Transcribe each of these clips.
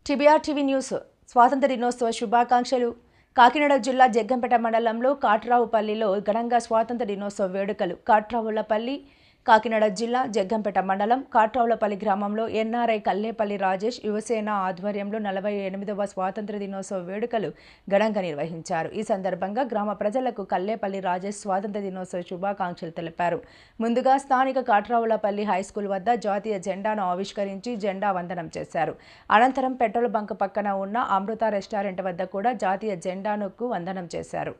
TBR TV news స్వాతంత్ర దినోత్సవ శుభాకాంక్షలు. కాకినాడ జిల్లా జగ్గంపేట మండలంలో కాట్రావుపల్లిలో ఘనంగా స్వాతంత్ర దినోత్సవ వేడుకలు. కాట్రావులపల్లి కాకినాడ జిల్లా జగ్గంపేట మండలం కాట్రావులపల్లి గ్రామంలో ఎన్ఆర్ఐ కల్లేపల్లి రాజేష్ యువసేన ఆధ్వర్యంలో 48వ స్వాతంత్ర దినోత్సవ వేడుకలు ఘనంగా నిర్వహించారు. ఈ సందర్భంగా గ్రామ ప్రజలకు కల్లేపల్లి రాజేష్ స్వాతంత్ర దినోత్సవ శుభాకాంక్షలు తెలిపారు. ముందుగా స్థానిక కాట్రావులపల్లి హైస్కూల్ వద్ద జాతీయ జెండాను ఆవిష్కరించి జెండా వందనం చేశారు. అనంతరం పెట్రోల్ బంక్ పక్కన ఉన్న అమృత రెస్టారెంట్ వద్ద కూడా జాతీయ జెండాను వందనం చేశారు.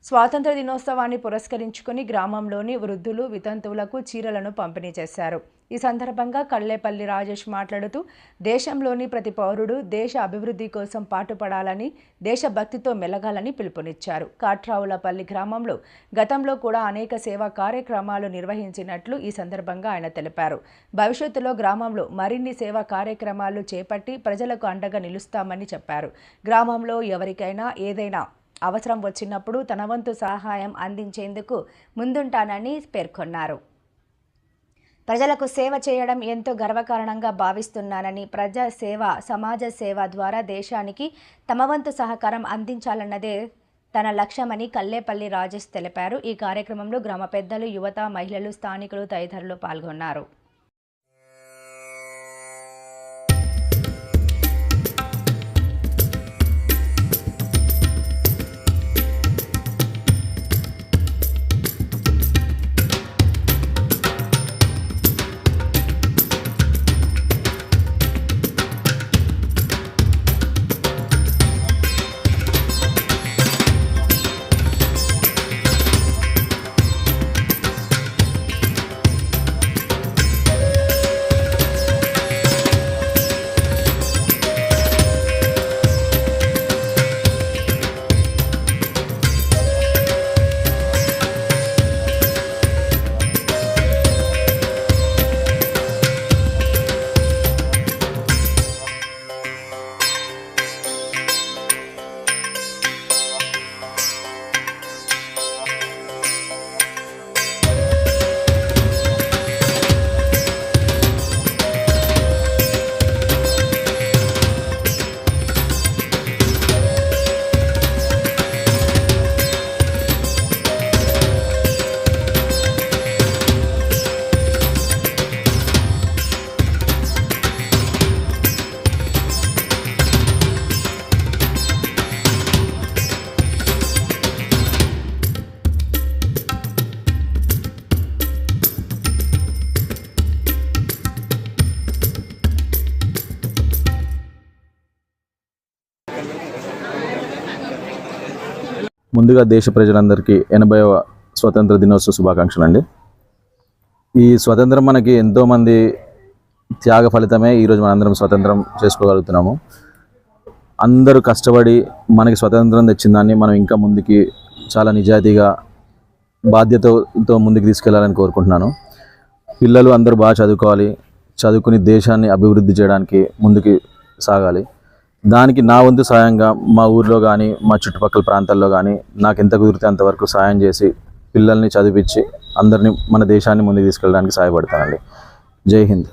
స్వాతంత్ర దినోత్సవాన్ని పురస్కరించుకుని గ్రామంలోని వృద్ధులు వితంతువులకు చీరలను పంపిణీ చేశారు. ఈ సందర్భంగా కల్లేపల్లి రాజేష్ మాట్లాడుతూ దేశంలోని ప్రతి పౌరుడు దేశ అభివృద్ధి కోసం పాటుపడాలని, దేశభక్తితో మెలగాలని పిలుపునిచ్చారు. కాట్రావులపల్లి గ్రామంలో గతంలో కూడా అనేక సేవా కార్యక్రమాలు నిర్వహించినట్లు ఈ సందర్భంగా ఆయన తెలిపారు. భవిష్యత్తులో గ్రామంలో మరిన్ని సేవా కార్యక్రమాలు చేపట్టి ప్రజలకు అండగా నిలుస్తామని చెప్పారు. గ్రామంలో ఎవరికైనా ఏదైనా అవసరం వచ్చినప్పుడు తన వంతు సహాయం అందించేందుకు ముందుంటానని పేర్కొన్నారు. ప్రజలకు సేవ చేయడం ఎంతో గర్వకారణంగా భావిస్తున్నానని, ప్రజా సేవ, సమాజ సేవ ద్వారా దేశానికి తమ వంతు సహకారం అందించాలన్నదే తన లక్ష్యమని కల్లేపల్లి రాజేష్ తెలిపారు. ఈ కార్యక్రమంలో గ్రామ పెద్దలు, యువత, మహిళలు, స్థానికులు తదితరులు పాల్గొన్నారు. ముందుగా దేశ ప్రజలందరికీ 80వ స్వతంత్ర దినోత్సవ శుభాకాంక్షలు అండి. ఈ స్వతంత్రం మనకి ఎంతోమంది త్యాగ ఫలితమే ఈరోజు మనందరం స్వతంత్రం చేసుకోగలుగుతున్నాము. అందరూ కష్టపడి మనకి స్వతంత్రం తెచ్చిందాన్ని మనం ఇంకా ముందుకి చాలా నిజాయితీగా బాధ్యతతో ముందుకు తీసుకెళ్లాలని కోరుకుంటున్నాను. పిల్లలు అందరూ బాగా చదువుకోవాలి, చదువుకుని దేశాన్ని అభివృద్ధి చేయడానికి ముందుకు సాగాలి. దానికి నా వంతు సాయంగా మా ఊర్లో కానీ మా చుట్టుపక్కల ప్రాంతాల్లో కానీ నాకు ఎంత కుదిరితే అంతవరకు సాయం చేసి పిల్లల్ని చదివించి అందరినీ మన దేశాన్ని ముందుకు తీసుకెళ్ళడానికి సహాయపడతానండి. జై హింద్.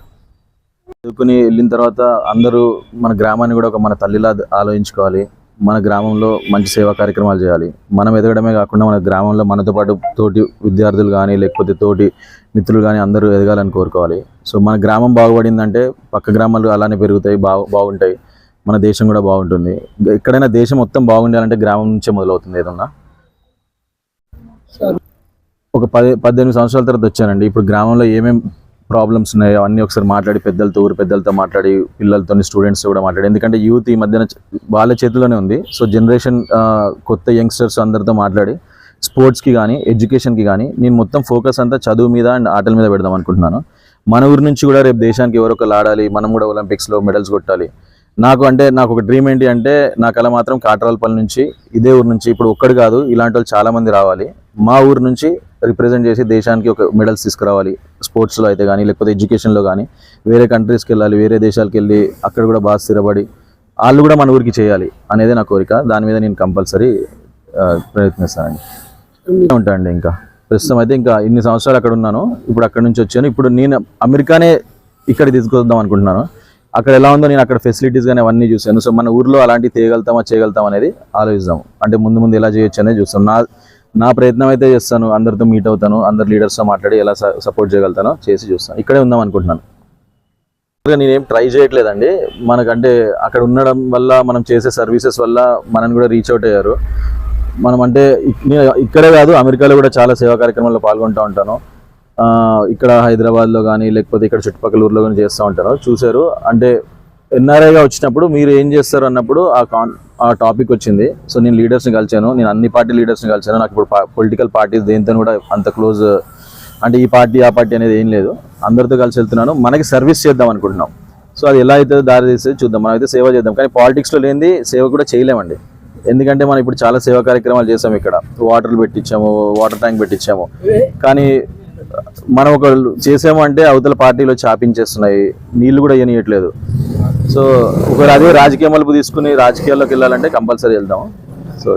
చదువుకుని వెళ్ళిన తర్వాత అందరూ మన గ్రామాన్ని కూడా ఒక మన తల్లిలా ఆలోచించుకోవాలి. మన గ్రామంలో మంచి సేవా కార్యక్రమాలు చేయాలి. మనం ఎదగడమే కాకుండా మన గ్రామంలో మనతో పాటు తోటి విద్యార్థులు కానీ లేకపోతే తోటి మిత్రులు కానీ అందరూ ఎదగాలని కోరుకోవాలి. సో మన గ్రామం బాగుపడిందంటే పక్క గ్రామాలు అలానే పెరుగుతాయి, బాగుంటాయి. మన దేశం కూడా బాగుంటుంది. ఎక్కడైనా దేశం మొత్తం బాగుండాలంటే గ్రామం నుంచే మొదలవుతుంది. ఏదన్నా ఒక 18 సంవత్సరాల తర్వాత వచ్చానండి. ఇప్పుడు గ్రామంలో ఏమేమి ప్రాబ్లమ్స్ ఉన్నాయో అన్నీ ఒకసారి మాట్లాడి ఊరు పెద్దలతో మాట్లాడి పిల్లలతో, స్టూడెంట్స్ కూడా మాట్లాడి, ఎందుకంటే యూత్ ఈ మధ్యన వాళ్ళ చేతిలోనే ఉంది. సో జనరేషన్ కొత్త యంగ్స్టర్స్ అందరితో మాట్లాడి స్పోర్ట్స్కి కానీ ఎడ్యుకేషన్కి కానీ నేను మొత్తం ఫోకస్ అంతా చదువు మీద అండ్ ఆటల మీద పెడదాం అనుకుంటున్నాను. మన ఊరి నుంచి కూడా రేపు దేశానికి ఎవరొకరు ఆడాలి, మనం కూడా ఒలింపిక్స్లో మెడల్స్ కొట్టాలి. నాకు ఒక డ్రీమ్ ఏంటి అంటే నా కళ మాత్రం కాట్రావులపల్లి నుంచి, ఇదే ఊరు నుంచి ఇప్పుడు ఒక్కడు కాదు ఇలాంటి వాళ్ళు చాలామంది రావాలి. మా ఊరు నుంచి రిప్రజెంట్ చేసి దేశానికి ఒక మెడల్స్ తీసుకురావాలి. స్పోర్ట్స్లో అయితే కానీ లేకపోతే ఎడ్యుకేషన్లో కానీ వేరే కంట్రీస్కి వెళ్ళాలి, వేరే దేశాలకు వెళ్ళి అక్కడ కూడా బాగా స్థిరపడి వాళ్ళు కూడా మన ఊరికి చేయాలి అనేదే నా కోరిక. దాని మీద నేను కంపల్సరీ ప్రయత్నిస్తానండి. ఉంటానండి. ఇంకా ప్రస్తుతం అయితే ఇంకా ఇన్ని సంవత్సరాలు అక్కడ ఉన్నాను. ఇప్పుడు అక్కడ నుంచి వచ్చాను. ఇప్పుడు నేను అమెరికానే ఇక్కడ తీసుకొద్దాం అనుకుంటున్నాను. అక్కడ ఎలా ఉందో నేను అక్కడ ఫెసిలిటీస్ కానీ అవన్నీ చూశాను. సో మన ఊర్లో అలాంటివి చేయగలుగుతాం అనేది ఆలోచిద్దాం. అంటే ముందు ఎలా చేయొచ్చు అనేది చూస్తాం. నా ప్రయత్నం అయితే చేస్తాను, అందరితో మీట్ అవుతాను, అందరు లీడర్స్తో మాట్లాడి ఎలా సపోర్ట్ చేయగలుగుతానో చేసి చూస్తాను. ఇక్కడే ఉందాం అనుకుంటున్నాను. నేనేం ట్రై చేయట్లేదండి. మనకంటే అక్కడ ఉండడం వల్ల, మనం చేసే సర్వీసెస్ వల్ల మనని కూడా రీచ్ అవుట్ అయ్యారు. మనం అంటే ఇక్కడే కాదు, అమెరికాలో కూడా చాలా సేవా కార్యక్రమాల్లో పాల్గొంటూ ఉంటాను. ఇక్కడ హైదరాబాద్లో కానీ లేకపోతే ఇక్కడ చుట్టుపక్కల ఊర్లో కానీ చేస్తూ ఉంటాను. చూశారు అంటే ఎన్ఆర్ఐగా వచ్చినప్పుడు మీరు ఏం చేస్తారు అన్నప్పుడు ఆ టాపిక్ వచ్చింది. సో నేను లీడర్స్ని కలిసాను, నేను అన్ని పార్టీ లీడర్స్ని కలిసాను. నాకు ఇప్పుడు పొలిటికల్ పార్టీస్ దేంతో కూడా అంత క్లోజ్ అంటే ఈ పార్టీ ఆ పార్టీ అనేది ఏం లేదు. అందరితో కలిసి వెళ్తున్నాను. మనకి సర్వీస్ చేద్దాం అనుకుంటున్నాం. సో అది ఎలా అయితే దారి తీస్తే చూద్దాం. మనం అయితే సేవ చేద్దాం, కానీ పాలిటిక్స్లో లేనిది సేవ కూడా చేయలేమండి. ఎందుకంటే మనం ఇప్పుడు చాలా సేవా కార్యక్రమాలు చేసాము. ఇక్కడ వాటర్లు పెట్టించాము, వాటర్ ట్యాంక్ పెట్టించాము. కానీ మనం ఒక చేసాము అంటే అవతల పార్టీలో చాపించేస్తున్నాయి, నీళ్లు కూడా ఇవ్వనియట్లేదు. సో ఒకవేళ అదే రాజకీయ మలుపు తీసుకుని రాజకీయాల్లోకి వెళ్ళాలంటే కంపల్సరీ వెళ్దాం.